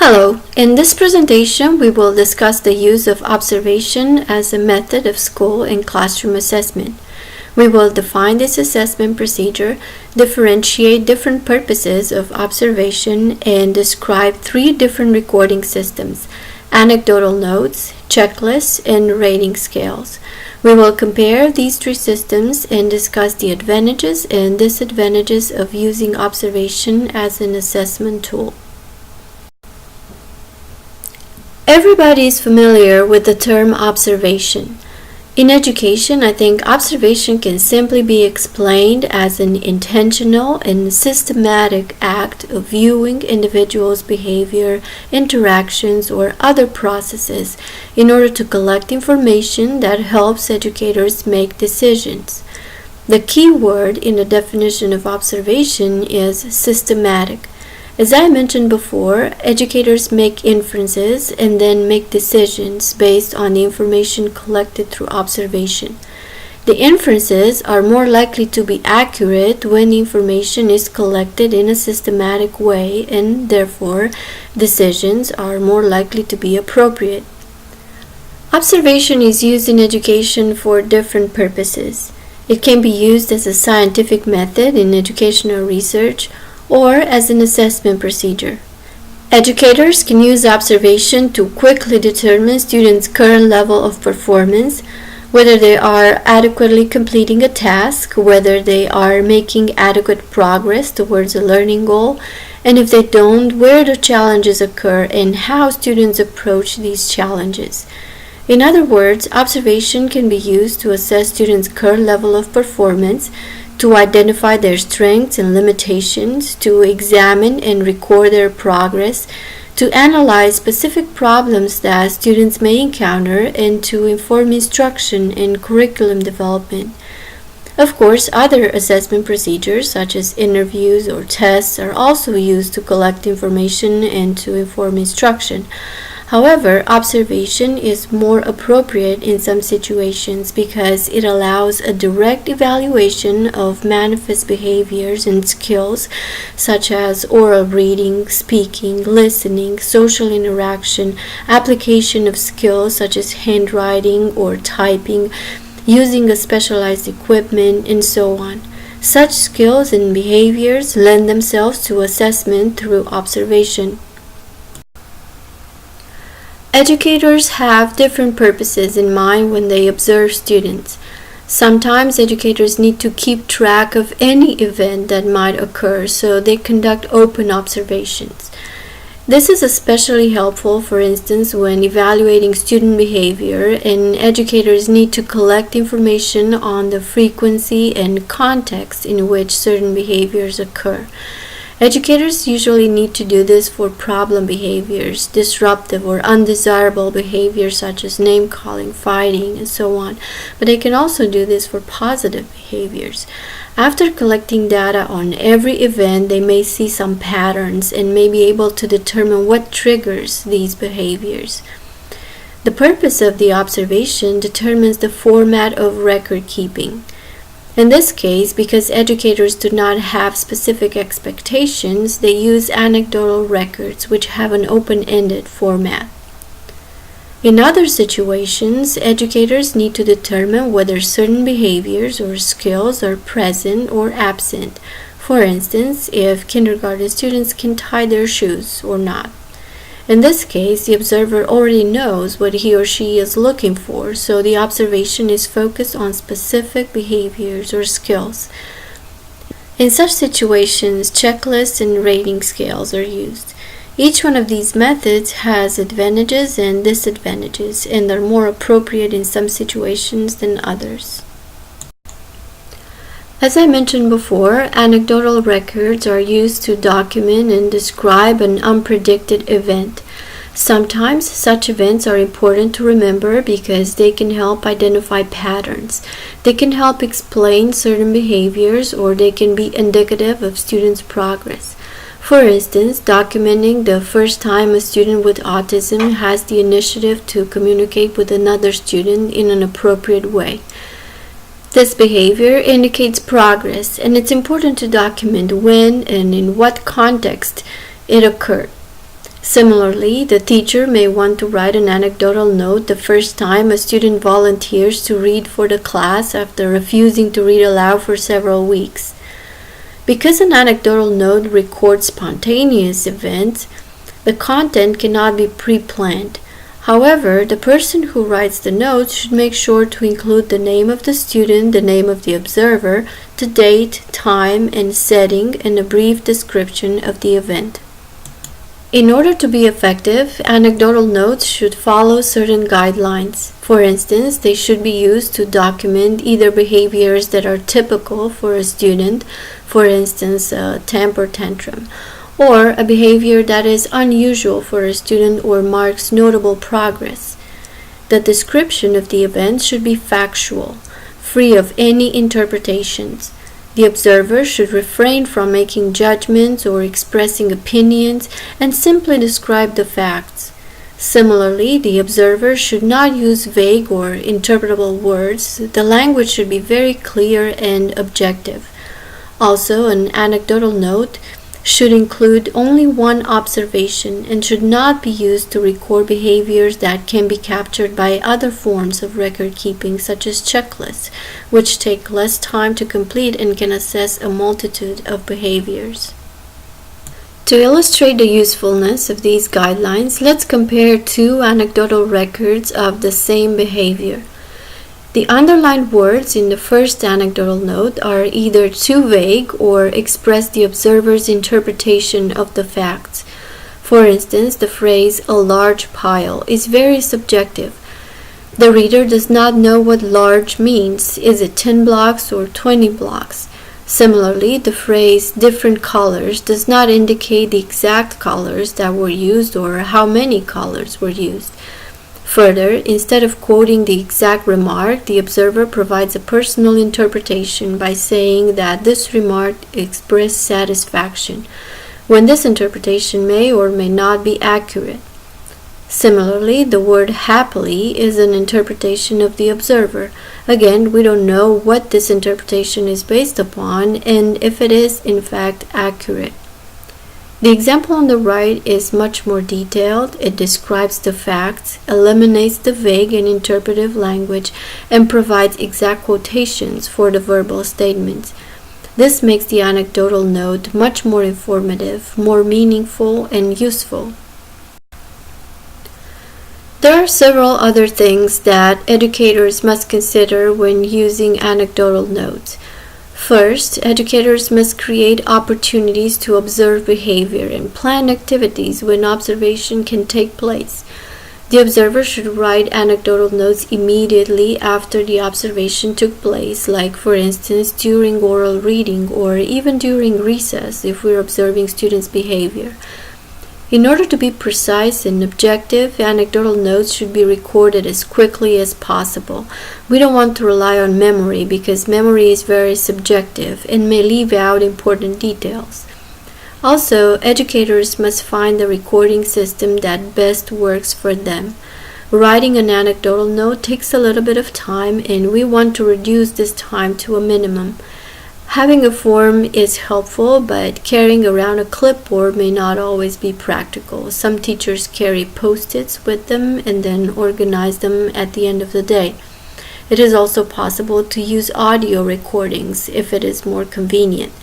Hello, in this presentation we will discuss the use of observation as a method of school and classroom assessment. We will define this assessment procedure, differentiate different purposes of observation, and describe three different recording systems: anecdotal notes, checklists, and rating scales. We will compare these three systems and discuss the advantages and disadvantages of using observation as an assessment tool. Everybody is familiar with the term observation. In education, I think observation can simply be explained as an intentional and systematic act of viewing individuals' behavior, interactions, or other processes in order to collect information that helps educators make decisions. The key word in the definition of observation is systematic. As I mentioned before, educators make inferences and then make decisions based on the information collected through observation. The inferences are more likely to be accurate when the information is collected in a systematic way, and therefore decisions are more likely to be appropriate. Observation is used in education for different purposes. It can be used as a scientific method in educational research or as an assessment procedure. Educators can use observation to quickly determine students' current level of performance, whether they are adequately completing a task, whether they are making adequate progress towards a learning goal, and if they don't, where the challenges occur and how students approach these challenges. In other words, observation can be used to assess students' current level of performance, to identify their strengths and limitations, to examine and record their progress, to analyze specific problems that students may encounter, and to inform instruction and curriculum development. Of course, other assessment procedures such as interviews or tests are also used to collect information and to inform instruction. However, observation is more appropriate in some situations because it allows a direct evaluation of manifest behaviors and skills such as oral reading, speaking, listening, social interaction, application of skills such as handwriting or typing, using a specialized equipment, and so on. Such skills and behaviors lend themselves to assessment through observation. Educators have different purposes in mind when they observe students. Sometimes educators need to keep track of any event that might occur, so they conduct open observations. This is especially helpful, for instance, when evaluating student behavior, and educators need to collect information on the frequency and context in which certain behaviors occur. Educators usually need to do this for problem behaviors, disruptive or undesirable behaviors such as name-calling, fighting, and so on, but they can also do this for positive behaviors. After collecting data on every event, they may see some patterns and may be able to determine what triggers these behaviors. The purpose of the observation determines the format of record keeping. In this case, because educators do not have specific expectations, they use anecdotal records, which have an open-ended format. In other situations, educators need to determine whether certain behaviors or skills are present or absent. For instance, if kindergarten students can tie their shoes or not. In this case, the observer already knows what he or she is looking for, so the observation is focused on specific behaviors or skills. In such situations, checklists and rating scales are used. Each one of these methods has advantages and disadvantages, and are more appropriate in some situations than others. As I mentioned before, anecdotal records are used to document and describe an unpredicted event. Sometimes such events are important to remember because they can help identify patterns. They can help explain certain behaviors, or they can be indicative of students' progress. For instance, documenting the first time a student with autism has the initiative to communicate with another student in an appropriate way. This behavior indicates progress, and it's important to document when and in what context it occurred. Similarly, the teacher may want to write an anecdotal note the first time a student volunteers to read for the class after refusing to read aloud for several weeks. Because an anecdotal note records spontaneous events, the content cannot be pre-planned. However, the person who writes the notes should make sure to include the name of the student, the name of the observer, the date, time, and setting, and a brief description of the event. In order to be effective, anecdotal notes should follow certain guidelines. For instance, they should be used to document either behaviors that are typical for a student, for instance, a temper tantrum, or a behavior that is unusual for a student or marks notable progress. The description of the event should be factual, free of any interpretations. The observer should refrain from making judgments or expressing opinions and simply describe the facts. Similarly, the observer should not use vague or interpretable words. The language should be very clear and objective. Also, an anecdotal note should include only one observation and should not be used to record behaviors that can be captured by other forms of record keeping, such as checklists, which take less time to complete and can assess a multitude of behaviors. To illustrate the usefulness of these guidelines, let's compare two anecdotal records of the same behavior. The underlined words in the first anecdotal note are either too vague or express the observer's interpretation of the facts. For instance, the phrase "a large pile" is very subjective. The reader does not know what large means. Is it 10 blocks or 20 blocks? Similarly, the phrase "different colors" does not indicate the exact colors that were used or how many colors were used. Further, instead of quoting the exact remark, the observer provides a personal interpretation by saying that this remark expressed satisfaction, when this interpretation may or may not be accurate. Similarly, the word "happily" is an interpretation of the observer. Again, we don't know what this interpretation is based upon and if it is, in fact, accurate. The example on the right is much more detailed. It describes the facts, eliminates the vague and interpretive language, and provides exact quotations for the verbal statements. This makes the anecdotal note much more informative, more meaningful, and useful. There are several other things that educators must consider when using anecdotal notes. First, educators must create opportunities to observe behavior and plan activities when observation can take place. The observer should write anecdotal notes immediately after the observation took place, like for instance during oral reading or even during recess if we're observing students' behavior. In order to be precise and objective, anecdotal notes should be recorded as quickly as possible. We don't want to rely on memory because memory is very subjective and may leave out important details. Also, educators must find the recording system that best works for them. Writing an anecdotal note takes a little bit of time, and we want to reduce this time to a minimum. Having a form is helpful, but carrying around a clipboard may not always be practical. Some teachers carry post-its with them and then organize them at the end of the day. It is also possible to use audio recordings if it is more convenient.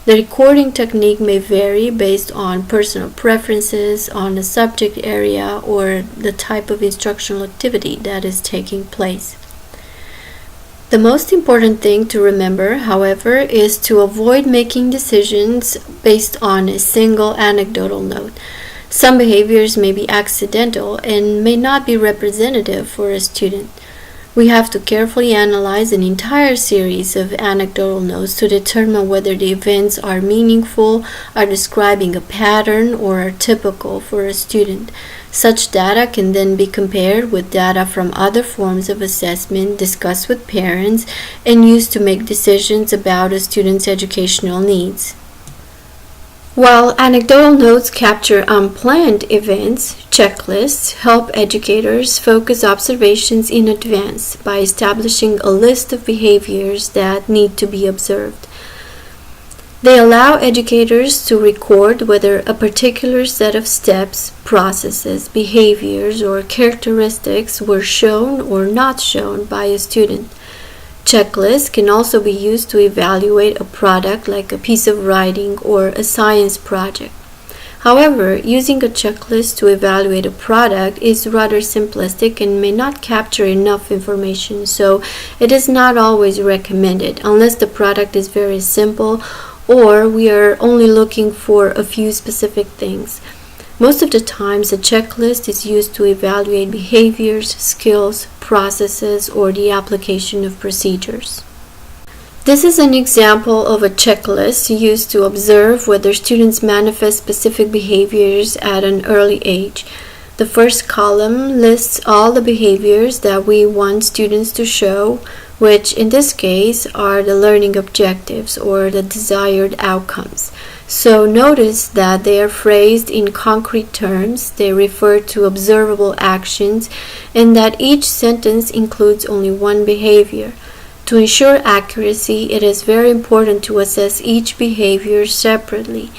The recording technique may vary based on personal preferences, on the subject area, or the type of instructional activity that is taking place. The most important thing to remember, however, is to avoid making decisions based on a single anecdotal note. Some behaviors may be accidental and may not be representative for a student. We have to carefully analyze an entire series of anecdotal notes to determine whether the events are meaningful, are describing a pattern, or are typical for a student. Such data can then be compared with data from other forms of assessment, discussed with parents, and used to make decisions about a student's educational needs. While anecdotal notes capture unplanned events, checklists help educators focus observations in advance by establishing a list of behaviors that need to be observed. They allow educators to record whether a particular set of steps, processes, behaviors, or characteristics were shown or not shown by a student. Checklists can also be used to evaluate a product like a piece of writing or a science project. However, using a checklist to evaluate a product is rather simplistic and may not capture enough information, so it is not always recommended unless the product is very simple or we are only looking for a few specific things. Most of the times, a checklist is used to evaluate behaviors, skills, processes, or the application of procedures. This is an example of a checklist used to observe whether students manifest specific behaviors at an early age. The first column lists all the behaviors that we want students to show, which in this case are the learning objectives or the desired outcomes. So notice that they are phrased in concrete terms, they refer to observable actions, and that each sentence includes only one behavior. To ensure accuracy, it is very important to assess each behavior separately.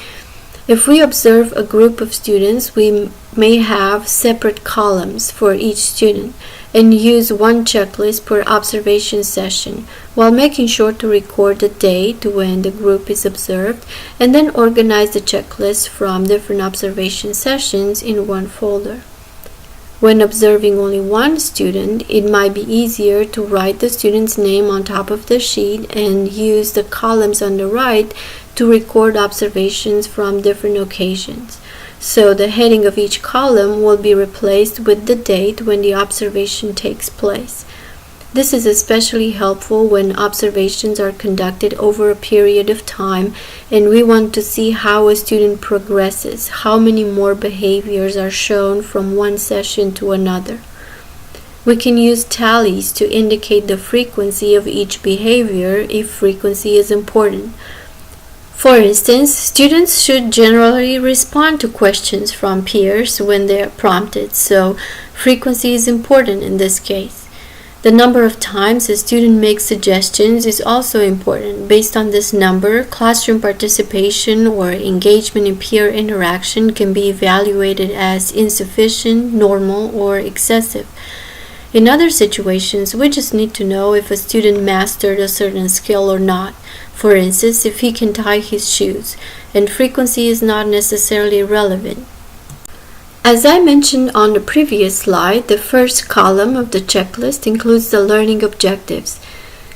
If we observe a group of students, we may have separate columns for each student and use one checklist per observation session, while making sure to record the date when the group is observed, and then organize the checklist from different observation sessions in one folder. When observing only one student, it might be easier to write the student's name on top of the sheet and use the columns on the right to record observations from different occasions. So the heading of each column will be replaced with the date when the observation takes place. This is especially helpful when observations are conducted over a period of time and we want to see how a student progresses, how many more behaviors are shown from one session to another. We can use tallies to indicate the frequency of each behavior if frequency is important. For instance, students should generally respond to questions from peers when they are prompted, so frequency is important in this case. The number of times a student makes suggestions is also important. Based on this number, classroom participation or engagement in peer interaction can be evaluated as insufficient, normal, or excessive. In other situations, we just need to know if a student mastered a certain skill or not. For instance, if he can tie his shoes, and frequency is not necessarily relevant. As I mentioned on the previous slide, the first column of the checklist includes the learning objectives.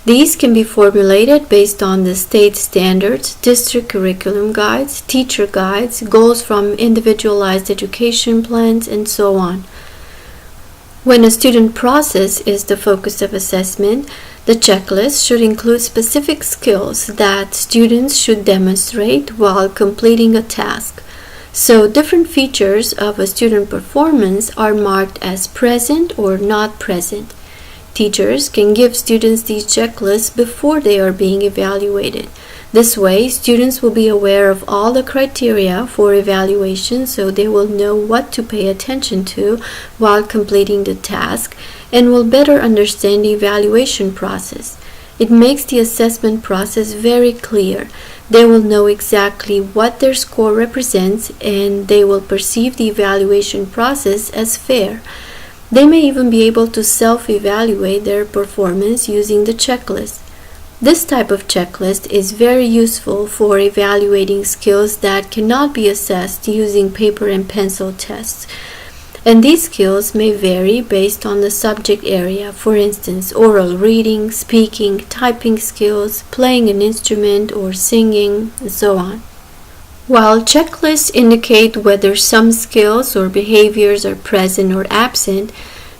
These can be formulated based on the state standards, district curriculum guides, teacher guides, goals from individualized education plans, and so on. When a student process is the focus of assessment, the checklist should include specific skills that students should demonstrate while completing a task. So different features of a student performance are marked as present or not present. Teachers can give students these checklists before they are being evaluated. This way, students will be aware of all the criteria for evaluation, so they will know what to pay attention to while completing the task and will better understand the evaluation process. It makes the assessment process very clear. They will know exactly what their score represents and they will perceive the evaluation process as fair. They may even be able to self-evaluate their performance using the checklist. This type of checklist is very useful for evaluating skills that cannot be assessed using paper and pencil tests. And these skills may vary based on the subject area, for instance, oral reading, speaking, typing skills, playing an instrument, or singing, and so on. While checklists indicate whether some skills or behaviors are present or absent,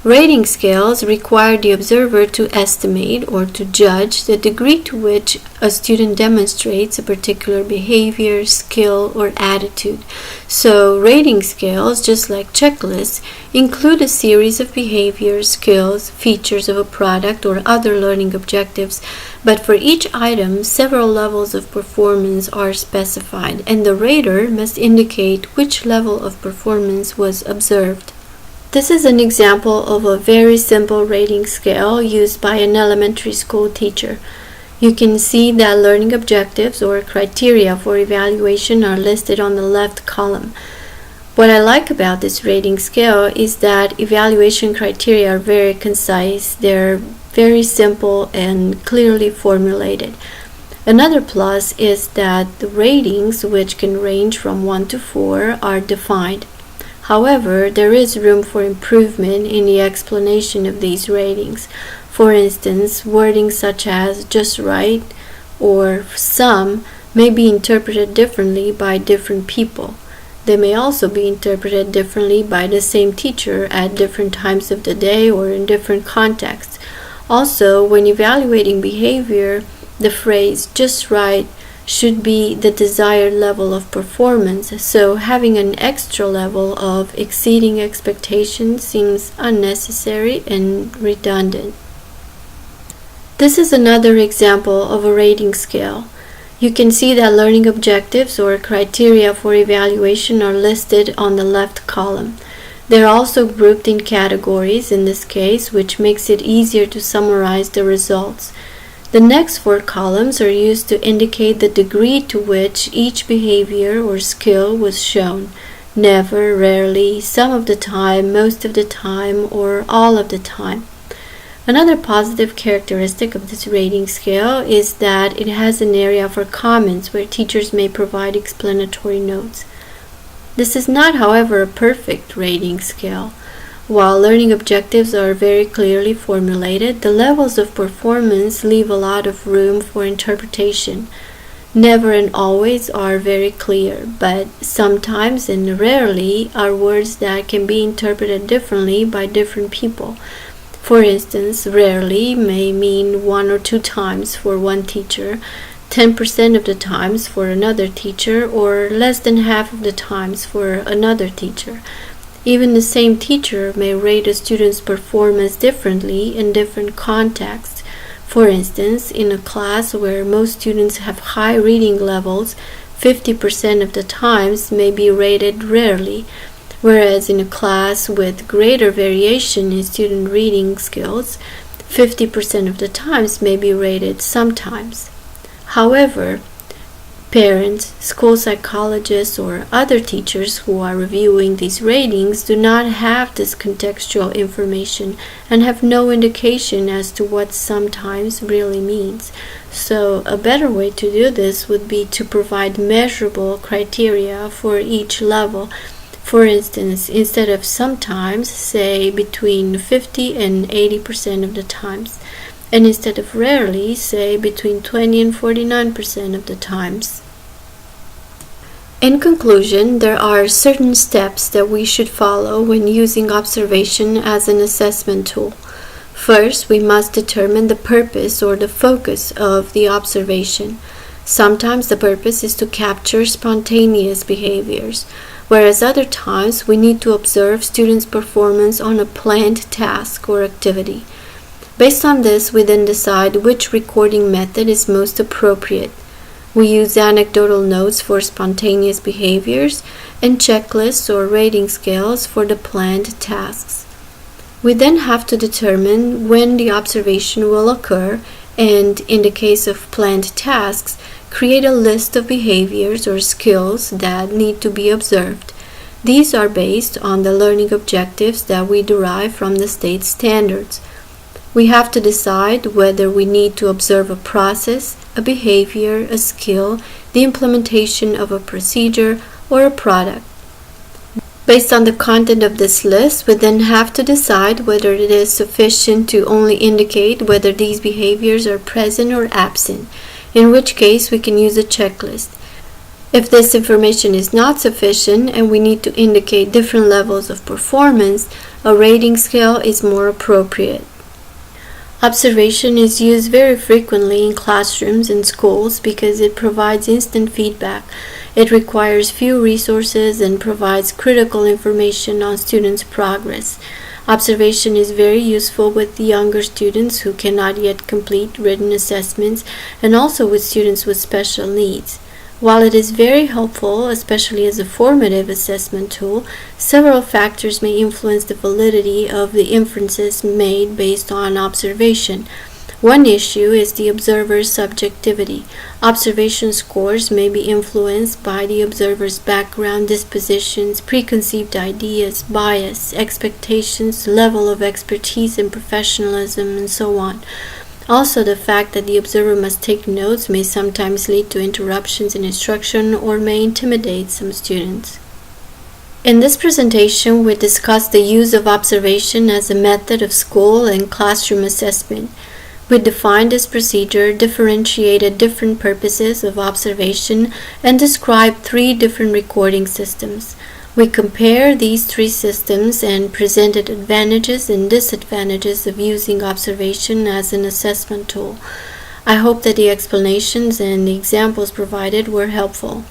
rating scales require the observer to estimate or to judge the degree to which a student demonstrates a particular behavior, skill, or attitude. So rating scales, just like checklists, include a series of behaviors, skills, features of a product, or other learning objectives, but for each item, several levels of performance are specified, and the rater must indicate which level of performance was observed. This is an example of a very simple rating scale used by an elementary school teacher. You can see that learning objectives or criteria for evaluation are listed on the left column. What I like about this rating scale is that evaluation criteria are very concise. They're very simple and clearly formulated. Another plus is that the ratings, which can range from 1 to 4, are defined. However, there is room for improvement in the explanation of these ratings. For instance, wording such as just right or some may be interpreted differently by different people. They may also be interpreted differently by the same teacher at different times of the day or in different contexts. Also, when evaluating behavior, the phrase just right should be the desired level of performance, so having an extra level of exceeding expectations seems unnecessary and redundant. This is another example of a rating scale. You can see that learning objectives or criteria for evaluation are listed on the left column. They're also grouped in categories in this case, which makes it easier to summarize the results. The next 4 columns are used to indicate the degree to which each behavior or skill was shown: never, rarely, some of the time, most of the time, or all of the time. Another positive characteristic of this rating scale is that it has an area for comments where teachers may provide explanatory notes. This is not, however, a perfect rating scale. While learning objectives are very clearly formulated, the levels of performance leave a lot of room for interpretation. Never and always are very clear, but sometimes and rarely are words that can be interpreted differently by different people. For instance, rarely may mean 1 or 2 times for one teacher, 10% of the times for another teacher, or less than half of the times for another teacher. Even the same teacher may rate a student's performance differently in different contexts. For instance, in a class where most students have high reading levels, 50% of the times may be rated rarely, whereas in a class with greater variation in student reading skills, 50% of the times may be rated sometimes. However, parents, school psychologists, or other teachers who are reviewing these ratings do not have this contextual information and have no indication as to what sometimes really means. So a better way to do this would be to provide measurable criteria for each level. For instance, instead of sometimes, say between 50 and 80% of the times, and instead of rarely, say between 20 and 49% of the times. In conclusion, there are certain steps that we should follow when using observation as an assessment tool. First, we must determine the purpose or the focus of the observation. Sometimes the purpose is to capture spontaneous behaviors, whereas other times we need to observe students' performance on a planned task or activity. Based on this, we then decide which recording method is most appropriate. We use anecdotal notes for spontaneous behaviors and checklists or rating scales for the planned tasks. We then have to determine when the observation will occur and, in the case of planned tasks, create a list of behaviors or skills that need to be observed. These are based on the learning objectives that we derive from the state standards. We have to decide whether we need to observe a process, a behavior, a skill, the implementation of a procedure, or a product. Based on the content of this list, we then have to decide whether it is sufficient to only indicate whether these behaviors are present or absent, in which case we can use a checklist. If this information is not sufficient and we need to indicate different levels of performance, a rating scale is more appropriate. Observation is used very frequently in classrooms and schools because it provides instant feedback. It requires few resources and provides critical information on students' progress. Observation is very useful with younger students who cannot yet complete written assessments and also with students with special needs. While it is very helpful, especially as a formative assessment tool, several factors may influence the validity of the inferences made based on observation. One issue is the observer's subjectivity. Observation scores may be influenced by the observer's background, dispositions, preconceived ideas, bias, expectations, level of expertise and professionalism, and so on. Also, the fact that the observer must take notes may sometimes lead to interruptions in instruction or may intimidate some students. In this presentation, we discuss the use of observation as a method of school and classroom assessment. We defined this procedure, differentiated different purposes of observation, and described 3 different recording systems. We compare these 3 systems and presented advantages and disadvantages of using observation as an assessment tool. I hope that the explanations and the examples provided were helpful.